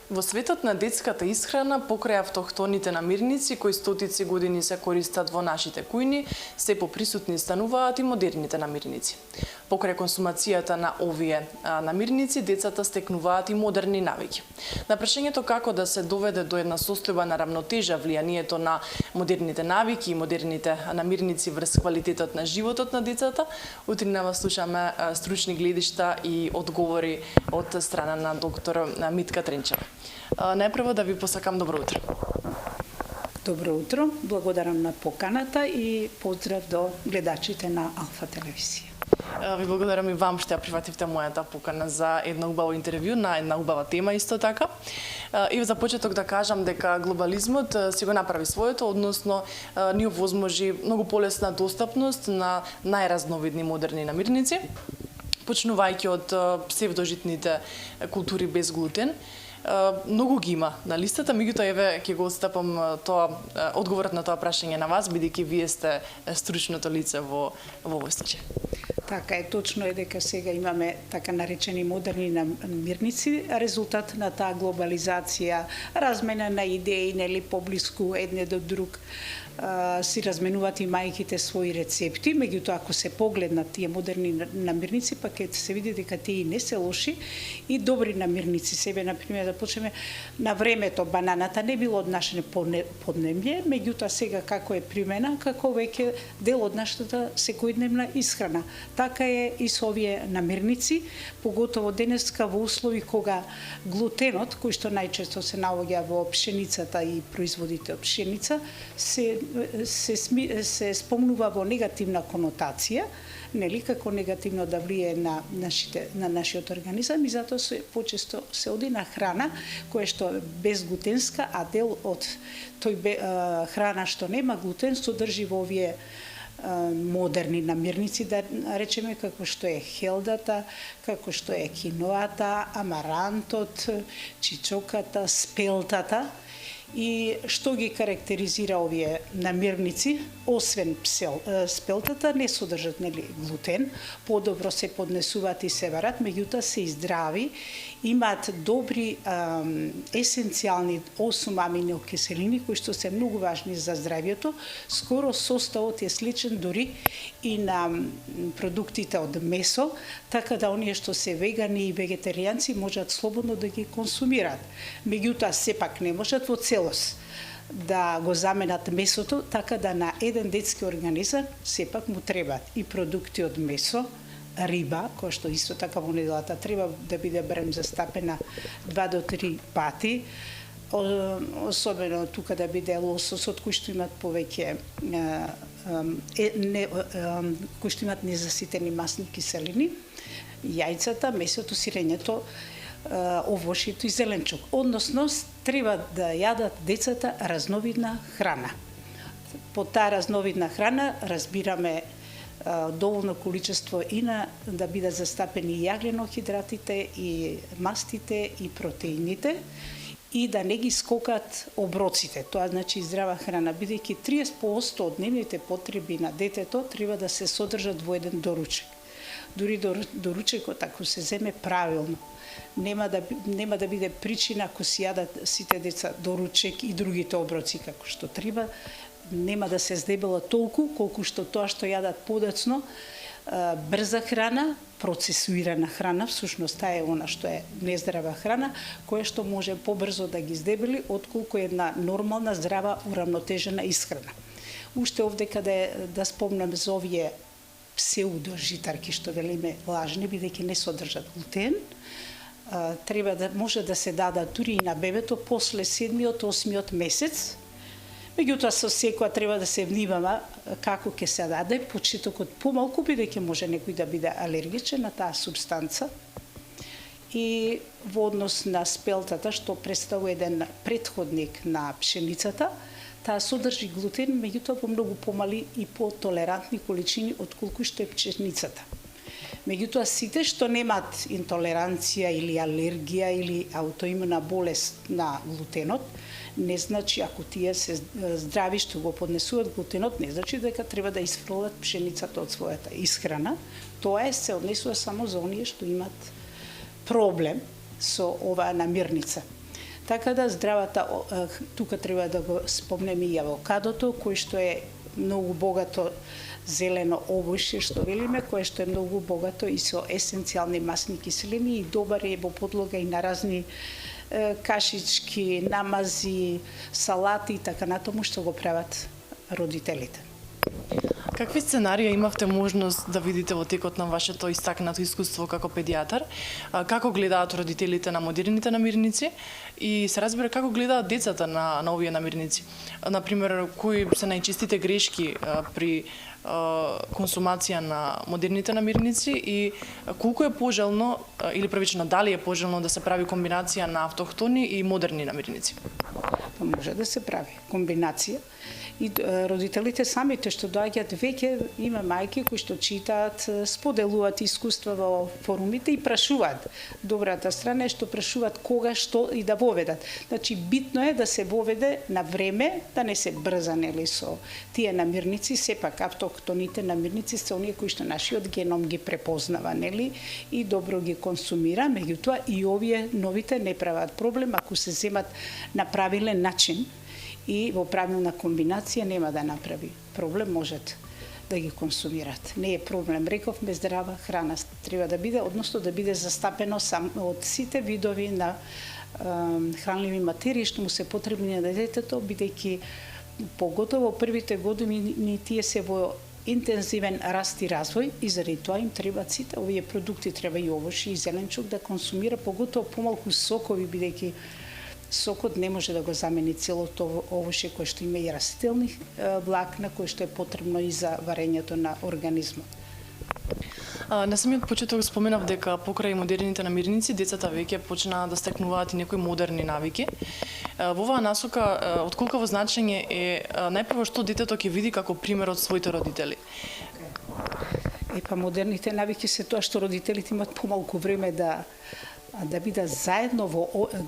Во светот на детската исхрана, покрај автохтоните намирници кои стотици години се користат во нашите кујни, се поприсутни стануваат и модерните намирници. Покрај консумацијата на овие намирници, децата стекнуваат и модерни навики. На прашањето како да се доведе до една состојба на рамнотежа влијанието на модерните навики и модерните намирници врз квалитетот на животот на децата, утринава слушаме стручни гледишта и одговори од страна на доктор Митка Тренчева. Најпрво да ви посакам добро утро. Добро утро, благодарам на поканата и поздрав до гледачите на Алфа телевизија. Ви благодарам и вам што ја прифативте мојата покана за едно убаво интервју на една убава тема исто така. И за почеток да кажам дека глобализмот си го направи своето, односно ни овозможи многу полесна достапност на најразновидни модерни намирници, почнувајќи од псевдожитните култури без глутен. Многу ги има на листата, меѓутоа еве ќе го отстапам одговорот на тоа прашање на вас, бидејќи вие сте стручното лице во овој случај. Така е, точно е дека сега имаме така наречени модерни намирници, резултат на таа глобализација, размена на идеи, нели поблиску едне до друг, си разменуваат и мајките своји рецепти, меѓутоа ако се погледнат тие модерни намирници, па ќе се види дека тие не се лоши и добри намирници. Себе, например, да почнеме на времето, бананата не било од наше поднебје, меѓутоа сега како е примена, како веќе дел од нашата секојдневна исхрана. Така е и со овие намирници, поготово денеска во услови кога глутенот, кој што најчесто се наоѓа во пшеницата и производите од пшеница, се спомнува во негативна конотација, нели, како негативно да влие на нашиот организам и затоа почесто се оди на храна која што е безглутенска, а дел од храна што нема глутен содржи во овие модерни намирници, да речеме, како што е хелдата, како што е киноата, амарантот, чичоката, спелтата. И што ги карактеризира овие намирници, освен спелтата, не содржат нели глутен, подобро се поднесуваат и се варат, меѓутоа се и здрави, имаат добри есенцијални 8 аминокиселини кои што се многу важни за здравјето. Скоро составот е сличен дури и на продуктите од месо, така да оние што се вегани и вегетаријанци можат слободно да ги консумираат. Меѓутоа сепак не можат во целост да го заменат месото, така да на еден детски организам сепак му требаат и продукти од месо, риба, која што исто така во неделата треба да биде барем застапена 2 до 3 пати, особено тука да биде лососот кој што имат повеќе кои што имат незаситени масни киселини, јајцата, месото, сирењето, овошјето и зеленчук. Односно, треба да јадат децата разновидна храна. По таа разновидна храна разбираме доволно количество и да бидат застапени јагленохидратите, и мастите, и протеините, и да не ги скокат оброците. Тоа значи здрава храна, бидејќи 30% од дневните потреби на детето треба да се содржат во еден доручек. Дури доручекот, ако се земе правилно, нема да биде причина ако си јадат сите деца доручек и другите оброци како што треба, нема да се здебела толку колку што тоа што јадат подоцно, брза храна, процесуирана храна, всушност таа е она што е нездрава храна, која што може побрзо да ги здебели отколку една нормална, здрава, урамнотежена исхрана. Уште овде каде да спомнам за овие псевдожитарки што велиме лажни, бидејќи не содржат глутен, треба да може да се дадат дури и на бебето после 7-8 месец. Меѓутоа со секоја треба да се внимава како ќе се даде, почетокот помалку, бидејќи може некој да биде алергичен на таа субстанца. И во однос на спелтата, што представува еден претходник на пшеницата, таа содржи глутен, меѓутоа во многу помали и потолерантни количини отколку што е пшеницата. Меѓутоа сите што немаат интолеранција или алергија или аутоимуна болест на глутенот, не значи ако тие се здрави што го поднесуваат глутенот, не значи дека треба да исфрлат пшеницата од својата исхрана. Тоа се однесува само за оние што имат проблем со оваа намирница. Така да здравата, тука треба да го спомнеме и авокадото, кој што е многу богато зелено овошје, што велиме, кое што е многу богато и со есенцијални масни киселини и добар е во подлога и на разни кашички, намази, салати и така натаму што го прават родителите. Какви сценарија имавте можност да видите во текот на вашето истакнато искуство како педијатар? Како гледаат родителите на модерните намирници и се разбира како гледаат децата на овие намирници? Например, кои се најчестите грешки при консумација на модерните намирници и колку е пожелно или првично дали е пожелно да се прави комбинација на автохтони и модерни намирници? Може да се прави комбинација. И родителите самите што доаѓаат, веќе има мајки кои што читаат, споделуваат искуства во форумите и прашуваат. Добрата страна е што прашуваат кога, што и да воведат. Значи, битно е да се воведе на време, да не се брза, нели, со тие намирници. Сепак, автохтоните намирници се оние кои што нашиот геном ги препознава, нели, и добро ги консумира. Меѓутоа, и овие новите не прават проблем ако се земат на правилен начин. И во правилна комбинација нема да направи проблем, можат да ги консумират. Не е проблем, рековме, здрава храна треба да биде, односно да биде застапено од сите видови на хранливи материи што му се потребни на детето, бидејќи поготово првите години тие се во интензивен раст и развој и заради тоа им требаат сите овие продукти, треба и овошје и зеленчук да консумира, поготово помалку сокови, бидејќи сокот не може да го замени целото овошје кое што има и растителни влакна, кое што е потребно и за варењето на организмот. На самиот почеток споменав дека покрај модерните намирници децата веќе почнаа да стекнуваат и некои модерни навики. Во оваа насока од колкаво значење е најпрво што детето ќе види како пример од своите родители? Модерните навики се тоа што родителите имаат помалку време да бидат заедно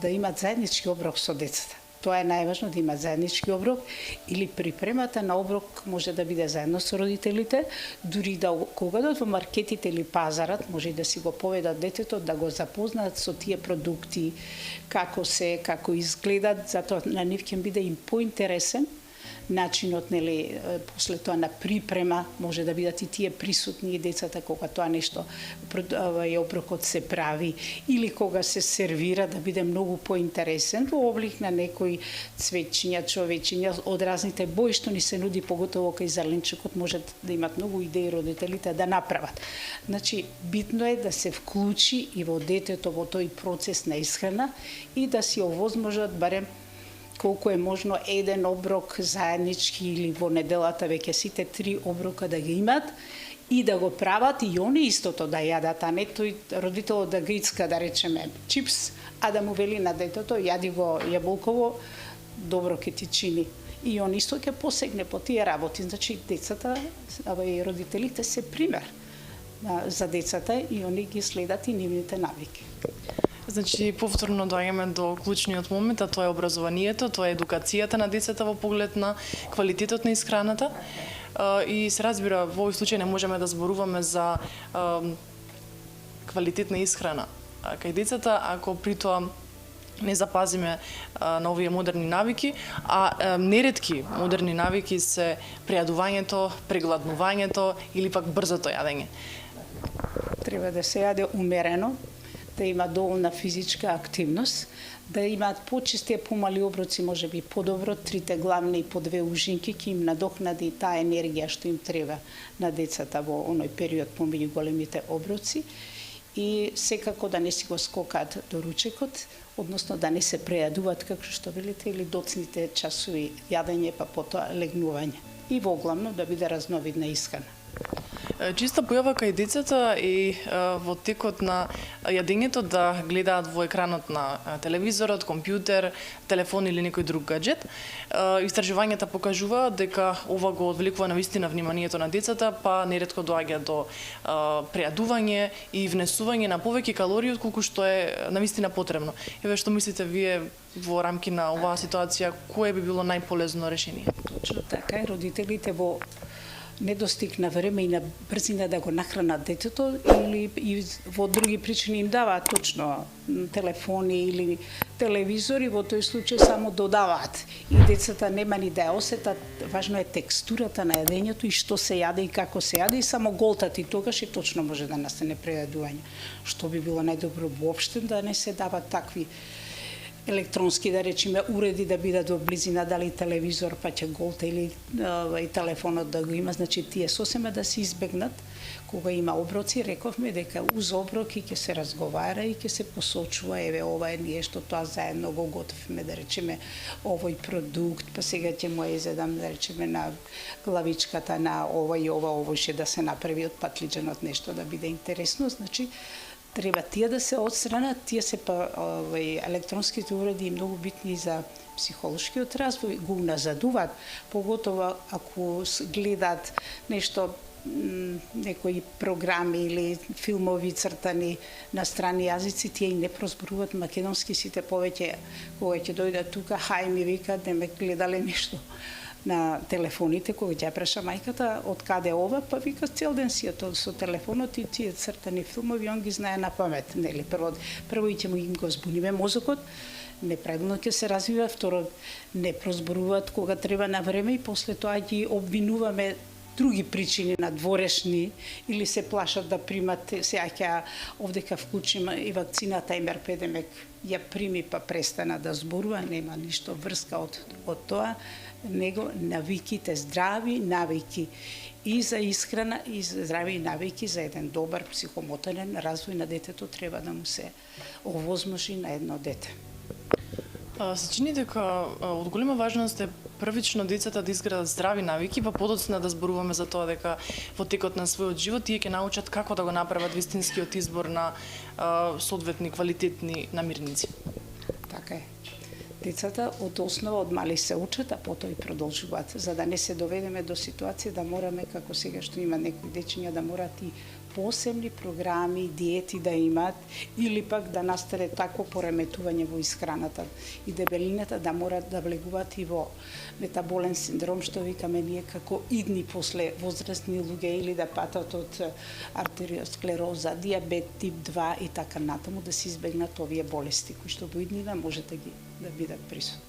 да имат заеднички оброк со децата. Тоа е најважно, да имат заеднички оброк или припремата на оброк може да биде заедно со родителите, дури да кога одат во маркетите или пазарот, може и да си го поведат детето, да го запознаат со тие продукти, како изгледат, затоа на нив ќе биде им поинтересен начинот, нели, после тоа на припрема, може да бидат и тие присутни и децата кога тоа нешто оброкот се прави или кога се сервира, да биде многу поинтересен во облик на некои цвечиња, човечиња од разните бои што ни се нуди, поготово кај зеленчукот можат да имат многу идеи родителите да направат. Значи, битно е да се вклучи и во детето во тој процес на исхрана и да си овозможат барем колку е можно еден оброк заеднички или во неделата веќе сите 3 оброка да ги имат и да го прават и они истото да јадат, а не тој родителот да грицка, да речеме, чипс, а да му вели на детето јади го јаболково, добро ќе ти чини. И он исто ќе посегне по тие работи. Значи, децата, и родителите се пример за децата и они ги следат и нивните навики. Значи, повторно доаѓаме до клучниот момент, а тоа е образованието, тоа е едукацијата на децата во поглед на квалитетот на исхраната. И се разбира, во овој случај не можеме да зборуваме за квалитетна исхрана кај децата, ако при тоа не запазиме на овие модерни навики, а неретки модерни навики се прејадувањето, прегладнувањето или пак брзото јадење. Треба да се јаде умерено, да има доволна физичка активност, да имаат почести помали оброци, може би подобро, 3 главни и по 2 ужинки ќе им надокнади таа енергија што им треба на децата во оној период помеѓу големите оброци и секако да не си го скокаат до ручекот, односно да не се прејадуваат, како што велите, или доцните часови јадење, па потоа легнување. И воглавно да биде разновидна исхрана. Чиста појава кај децата и во текот на јадењето да гледаат во екранот на телевизорот, компјутер, телефон или некој друг гаджет. Истражувањата покажуваат дека ова го одвлекува навистина вниманието на децата, па неретко доаѓа до прејадување и внесување на повеќе калории отколку што е навистина потребно. Еве што мислите вие во рамки на оваа ситуација, кое би било најполезно решение? Точно така, родителите во недостиг на време и на брзина да го нахранат детето, или и во други причини им даваат точно телефони или телевизори, во тој случај само додаваат. И децата нема ни да ја осетат, важно е текстурата на јадењето и што се јаде и како се јаде, и само голтат, и тогаш и точно може да настане прејадување. Што би било најдобро воопште да не се дават такви електронски, да речеме, уреди да бидат во близина, дали телевизор па ќе голта или и телефонот да го има, значи тие сосема да се избегнат. Кога има оброци, рековме дека уз оброки ќе се разговара и ќе се посочува, еве ова е ние што тоа заедно го готвиме, да речеме, овој продукт, па сега ќе му изедам, да речеме, на главичката на ова и ова, овој ше да се направи од патлиџанот нешто да биде интересно, значи треба тие да се отстранат, тие се па електронските уреди многу битни за психолошкиот развој, го назадуваат, поготово ако гледат нешто, некои програми или филмови цртани на страни јазици, тие и не прозборуваат македонски, сите повеќе кога ќе дојдат тука, хај ми викаат, не ме гледале нешто на телефоните, кога ќе праша мајката од каде ова, па вика цел ден си со телефонот и тие цртани филмови, он ги знае на памет, нели? Прво и ќе му го збуниме мозокот, неправилно ќе се развива, второ не прозборуваат кога треба на време и после тоа ги обвинуваме други причини на дворешни или се плашат да примат, сега ќе овдека вклучим и вакцината МРП, демек ја прими па престана да зборува, нема ништо врска од тоа, него навиките, здрави навики и за исхрана и за здрави навики за еден добар психомоторен развој на детето треба да му се овозможи на едно дете. Се чини дека од голема важност е првично децата да изградат здрави навики, па подоцна да зборуваме за тоа дека во текот на својот живот тие ќе научат како да го направат вистинскиот избор на соодветни квалитетни намирници. Така е. Децата од основа од мали се учат, а потоа и продолжуваат, за да не се доведеме до ситуација да мораме, како сега што има некои дечиња, да морат и посебни програми, диети да имат, или пак да настане такво пореметување во исхраната и дебелината, да морат да влегуваат и во метаболен синдром, што викаме ние како идни после возрастни луѓе, или да патат од артериосклероза, диабет тип 2 и така натаму, да се избегнат овие болести кои што во иднина може да бидат присутни.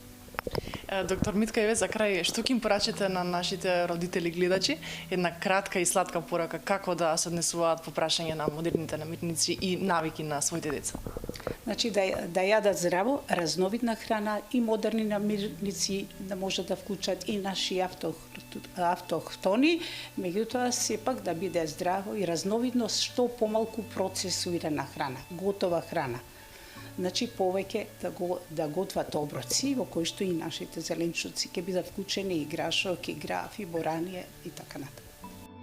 Доктор Митка, еве за крај, што ќе им порачите на нашите родители гледачи? Една кратка и сладка порака како да се однесуваат по прашање на модерните намирници и навики на своите деца? Значи да јадат здраво, разновидна храна и модерни намирници, да може да вклучат и наши автохтони, меѓутоа сепак да биде здраво и разновидно, што помалку процесуирана храна, готова храна. Значи повеќе да готват оброци во кои што и нашите зеленчуци ќе бидат вклучени и грашок, и граф, и боранија и така натаму.